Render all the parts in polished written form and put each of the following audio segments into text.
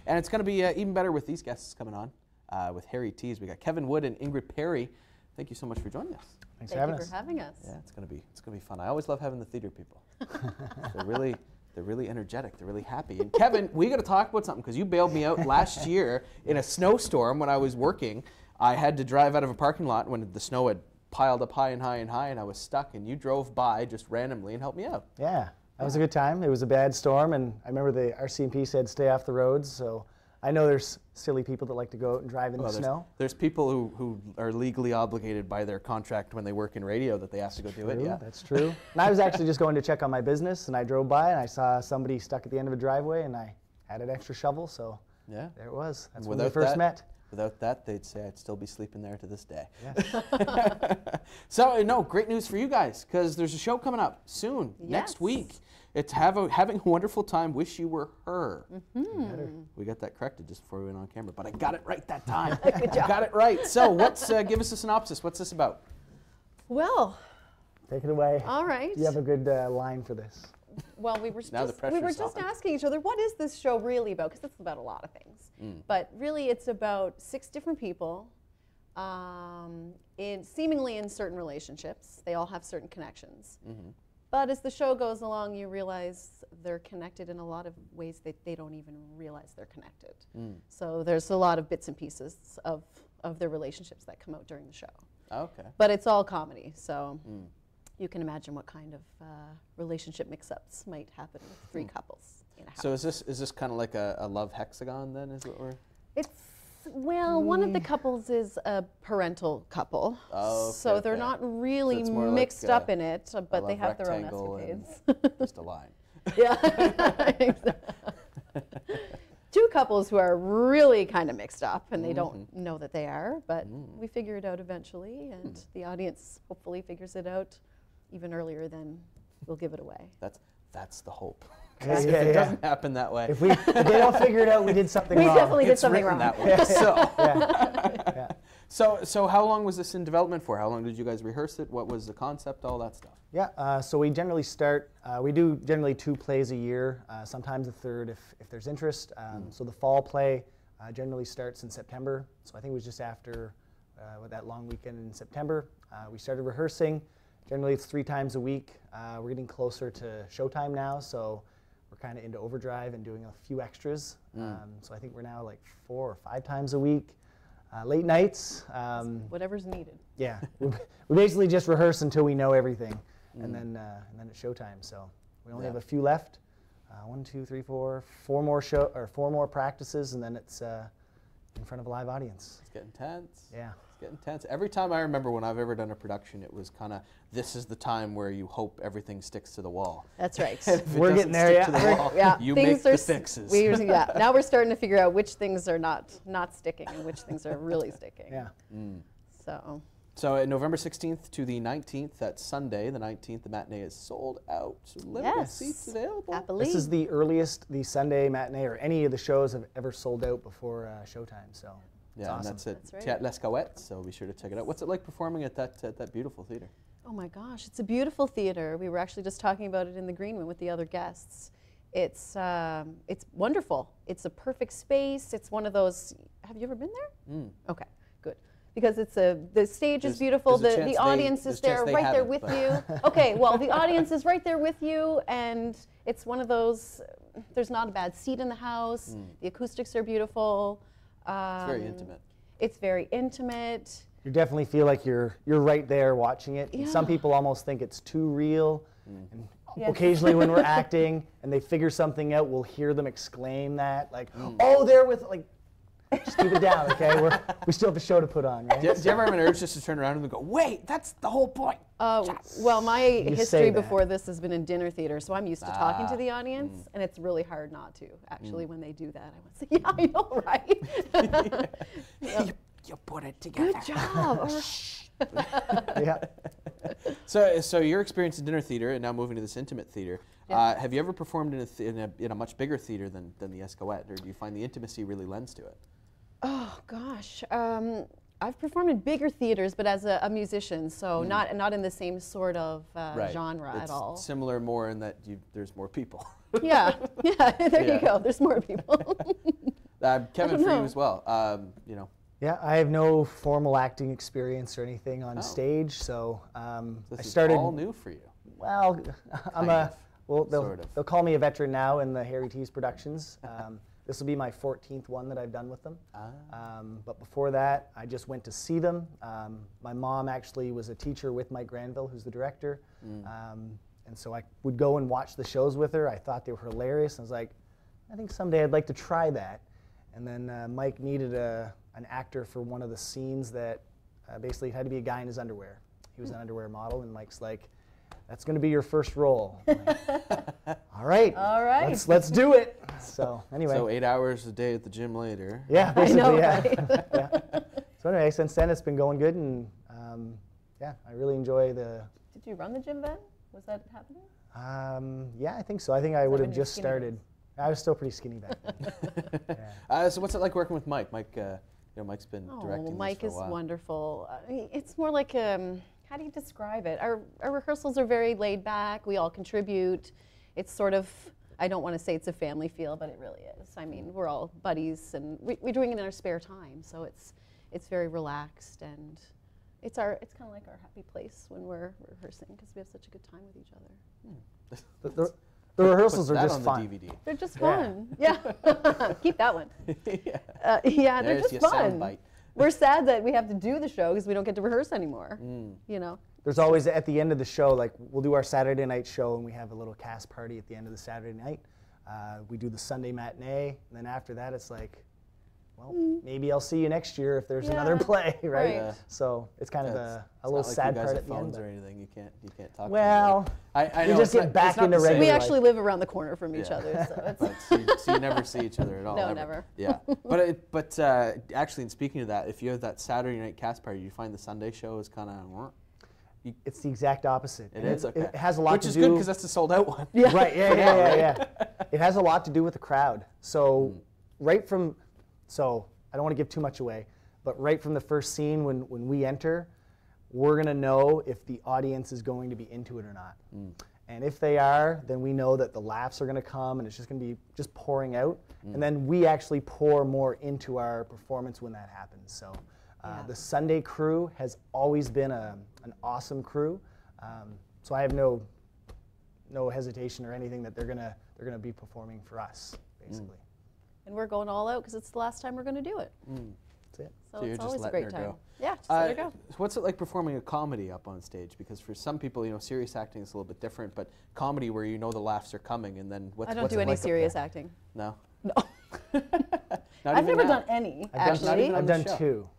And it's going to be even better with these guests coming on. With Harry Tees, we got Kevin Wood and Ingrid Perry. Thank you so much for joining us. Thanks for having us. Thank you for having us. Yeah, it's gonna be fun. I always love having the theater people. They're really energetic. They're really happy. And Kevin, we got to talk about something because you bailed me out last year in a snowstorm when I was working. I had to drive out of a parking lot when the snow had piled up high and high and high, and I was stuck. And you drove by just randomly and helped me out. Yeah, that was a good time. It was a bad storm, and I remember the RCMP said stay off the roads. So I know there's silly people that like to go out and drive in the snow. There's people who are legally obligated by their contract when they work in radio that they have to go do it. Yeah, that's true. And I was actually just going to check on my business, and I drove by and I saw somebody stuck at the end of a driveway, and I had an extra shovel, so yeah, there it was. That's when we first met. Without that, they'd say I'd still be sleeping there to this day. Yeah. So, no, great news for you guys, because there's a show coming up soon, next week. It's having a wonderful time. Wish you were her. We got that corrected just before we went on camera, but I got it right that time. Good job. Got it right. So, give us a synopsis. What's this about? Well, take it away. All right. You have a good line for this. Well, we were just asking each other, what is this show really about? Because it's about a lot of things. But really, it's about 6 different people, seemingly in certain relationships. They all have certain connections. But as the show goes along, you realize they're connected in a lot of ways that they don't even realize they're connected. So there's a lot of bits and pieces of their relationships that come out during the show. Okay. But it's all comedy, so you can imagine what kind of relationship mix-ups might happen with 3 couples in a house. So is this kind of like a love hexagon then? Is what we're? It's one of the couples is a parental couple, so they're not really mixed up in it, but they have their own escapades. Just a line. Yeah. Two couples who are really kind of mixed up, and they don't know that they are, but we figure it out eventually, and the audience hopefully figures it out even earlier than we'll give it away. That's the hope. Yeah, if it doesn't happen that way. If they don't figure it out, we did something wrong. We definitely did something wrong. That way. So how long was this in development for? How long did you guys rehearse it? What was the concept? All that stuff. Yeah. So we generally start. We do generally 2 plays a year. Sometimes a third if there's interest. So the fall play generally starts in September. So I think it was just after that long weekend in September. We started rehearsing. Generally, it's 3 times a week. We're getting closer to showtime now, so we're kind of into overdrive and doing a few extras. So I think we're now like 4 or 5 times a week. Late nights. Whatever's needed. Yeah, we basically just rehearse until we know everything, and then it's showtime. So we only have a few left. 1, 2, 3, 4 more practices, and then it's in front of a live audience. It's getting tense. Yeah. It's getting tense. Every time I remember when I've ever done a production, it was kind of, this is the time where you hope everything sticks to the wall. That's right. We're getting there, you make the fixes. Now we're starting to figure out which things are not sticking and which things are really sticking. Yeah. So November 16th to the 19th, that's Sunday, the 19th, the matinee is sold out. So limited seats available. Happily. This is the earliest the Sunday matinee or any of the shows have ever sold out before showtime. So yeah, awesome. And that's at Right. Théâtre L'Escouette, so be sure to check it out. What's it like performing at that beautiful theater? Oh my gosh, it's a beautiful theater. We were actually just talking about it in the green room with the other guests. It's wonderful. It's a perfect space. It's one of those. Have you ever been there? Okay, good. Because the stage is beautiful. The audience is there, right there with you. Okay, well, the audience is right there with you, and it's one of those. There's not a bad seat in the house. The acoustics are beautiful. It's very intimate. It's very intimate. You definitely feel like you're right there watching it. Yeah. Some people almost think it's too real. And occasionally when we're acting and they figure something out, we'll hear them exclaim that, like, "Oh, they're with," like, just keep it down, okay? We still have a show to put on, right? Do you ever have an urge just to turn around and go, wait, that's the whole point? Well, my history say that. before this has been in dinner theater, so I'm used to talking to the audience, and it's really hard not to. Actually, when they do that, I would say, "Yeah, I know, right?" You put it together. Good job. Yeah. So your experience in dinner theater and now moving to this intimate theater, have you ever performed in a much bigger theater than the Escouette, or do you find the intimacy really lends to it? Oh gosh, I've performed in bigger theaters, but as a musician, so not in the same sort of genre at all. It's similar more in that there's more people. Yeah, there you go. There's more people. Kevin, don't for you know. as well. You know, Yeah, I have no formal acting experience or anything on Oh. stage, so I this started. is all new for you. Well, I'm Kind a. of. Well, Sort of. they'll call me a veteran now in the Harry Tees productions. This will be my 14th one that I've done with them. But before that, I just went to see them. My mom actually was a teacher with Mike Granville, who's the director. And so I would go and watch the shows with her. I thought they were hilarious. I was like, I think someday I'd like to try that. And then Mike needed an actor for one of the scenes that basically it had to be a guy in his underwear. He was an underwear model, and Mike's like, that's going to be your first role. I'm like, all right. All right. Let's do it. So anyway. So 8 hours a day at the gym later. Yeah, I basically, know, yeah. right? Yeah. So anyway, since then it's been going good, and yeah, I really enjoy the. Did you run the gym then? Was that happening? Yeah, I think so. I think I would when have you were just skinny started. I was still pretty skinny back then. Yeah. So what's it like working with Mike? Mike, you know, Mike's been Oh, directing Mike this is for a while. wonderful. It's more like how do you describe it? Our rehearsals are very laid back. We all contribute. It's sort of, I don't want to say it's a family feel, but it really is. I mean, we're all buddies, and we're doing it in our spare time, so it's very relaxed, and it's kind of like our happy place when we're rehearsing because we have such a good time with each other. The rehearsals Put are that just on fun. the DVD. They're just Yeah. fun. Yeah, keep that one. Yeah. Yeah, they're There's just your fun. soundbite. We're sad that we have to do the show because we don't get to rehearse anymore. You know. There's always at the end of the show, like we'll do our Saturday night show, and we have a little cast party at the end of the Saturday night. We do the Sunday matinee, and then after that, it's like, well, maybe I'll see you next year if there's another Yeah. play, right? Right. Yeah. So it's kind of Yeah, a little it's not sad like you guys part have at the end. phones but- or anything. You can't talk. Well, to each other. I we know just it's get not- back it's not into the same. regular We life. actually live around the corner from each Yeah. other, so it's. So you never see each other at all. No, ever. never. Yeah, but actually, in speaking of that, if you have that Saturday night cast party, you find the Sunday show is kind of. It's the exact opposite. It And is okay. It has a lot Which to is do. good because that's the sold out one. Yeah. Right. Yeah. It has a lot to do with the crowd. So right from, so I don't want to give too much away, but right from the first scene when we enter, we're gonna know if the audience is going to be into it or not. And if they are, then we know that the laughs are gonna come and it's just gonna be just pouring out. And then we actually pour more into our performance when that happens. So Yeah. the Sunday crew has always been an awesome crew. So I have no hesitation or anything that they're gonna be performing for us, basically. And we're going all out because it's the last time we're going to do it. That's it. So, So you're it's just always a letting great her time. go. Yeah, just let her go. What's it like performing a comedy up on stage? Because for some people, you know, serious acting is a little bit different, but comedy where you know the laughs are coming, and then what's I don't what's do it any like up serious there? acting. No. No. Not I've even never now. done any, I've done, actually. on I've the done show. 2,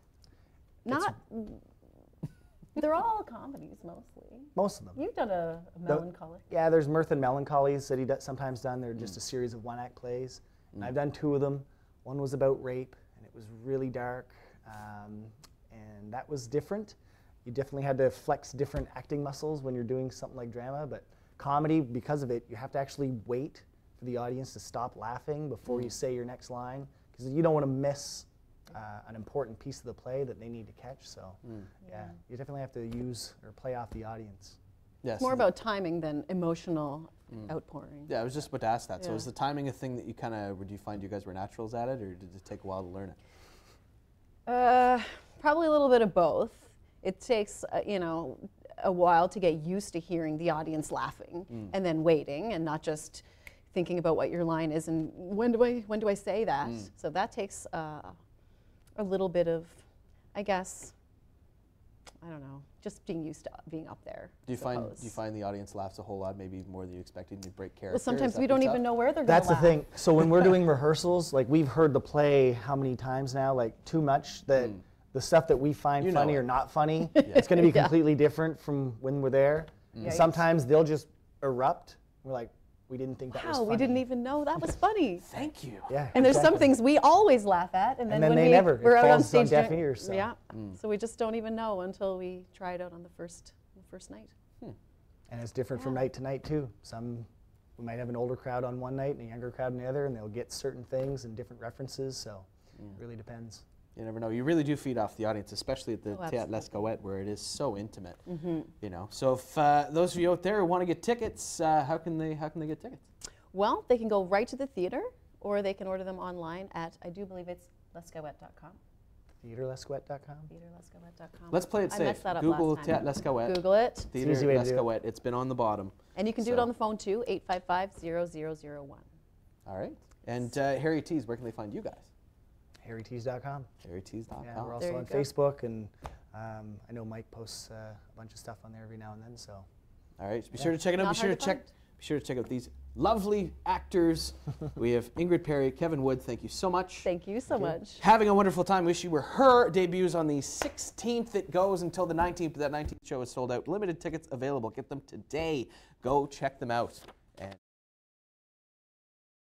Not. They're all comedies mostly. most of them. You've done a melancholic. Yeah, there's Mirth and Melancholies that he sometimes done. They're just a series of one-act plays. And I've done 2 of them. One was about rape, and it was really dark, and that was different. You definitely had to flex different acting muscles when you're doing something like drama, but comedy, because of it, you have to actually wait for the audience to stop laughing before you say your next line, because you don't want to miss an important piece of the play that they need to catch. So, yeah, you definitely have to use or play off the audience. Yes. It's more about timing than emotional outpouring. Yeah, I was just about to ask that. So Yeah. is the timing a thing that you kind of, would you find you guys were naturals at it, or did it take a while to learn it? Probably a little bit of both. It takes, you know, a while to get used to hearing the audience laughing and then waiting and not just thinking about what your line is and when do I say that. So that takes a little bit of, I guess, I don't know, just being used to being up there. Do you I find suppose. the audience laughs a whole lot, maybe more than you expected, and you break character? Well, Is sometimes that we don't tough? even know where they're going to That's laugh. the thing. So when we're doing rehearsals, like we've heard the play how many times now? Like too much that the stuff that we find You know funny it. or not funny, it's going to be Yeah. completely different from when we're there. And Yikes. sometimes they'll just erupt. We're like, we didn't think that was Wow, funny. we didn't even know that was funny. Thank you. Yeah. And there's some exactly. things we always laugh at, and then then when they never. It we're out on falls on stage, deaf doing- ears, so. yeah. So we just don't even know until we try it out on the first night. And it's different from Yeah. night to night too. We might have an older crowd on one night and a younger crowd on the other, and they'll get certain things and different references. So it really depends. You never know. You really do feed off the audience, especially at the Oh, Théâtre absolutely. L'Escouette, where it is so intimate. You know. So if those of you out there who want to get tickets, how can they get tickets? Well, they can go right to the theater or they can order them online at, I do believe it's lescouette.com. TheatreLescouette.com. TheatreLescouette.com. Let's play it I safe. messed that up Google last time. Théâtre L'Escouette. Google it. Theater Easy way to do it. L'Escouette. It's been on the bottom. And you can do it So- on the phone too, 855-0001. All right. And Harry Tees, where can they find you guys? HarryTees.com. HarryTees.com. Yeah, we're There also you on go. Facebook, and I know Mike posts a bunch of stuff on there every now and then. So All right. Be sure to check it out. Not Be sure hard to to check. find. Be sure to check out these lovely actors. We have Ingrid Perry, Kevin Wood. Thank you so much. Thank you so much. Having a wonderful time. Wish you were her. Debuts on the 16th. It goes until the 19th. That 19th show is sold out. Limited tickets available. Get them today. Go check them out. And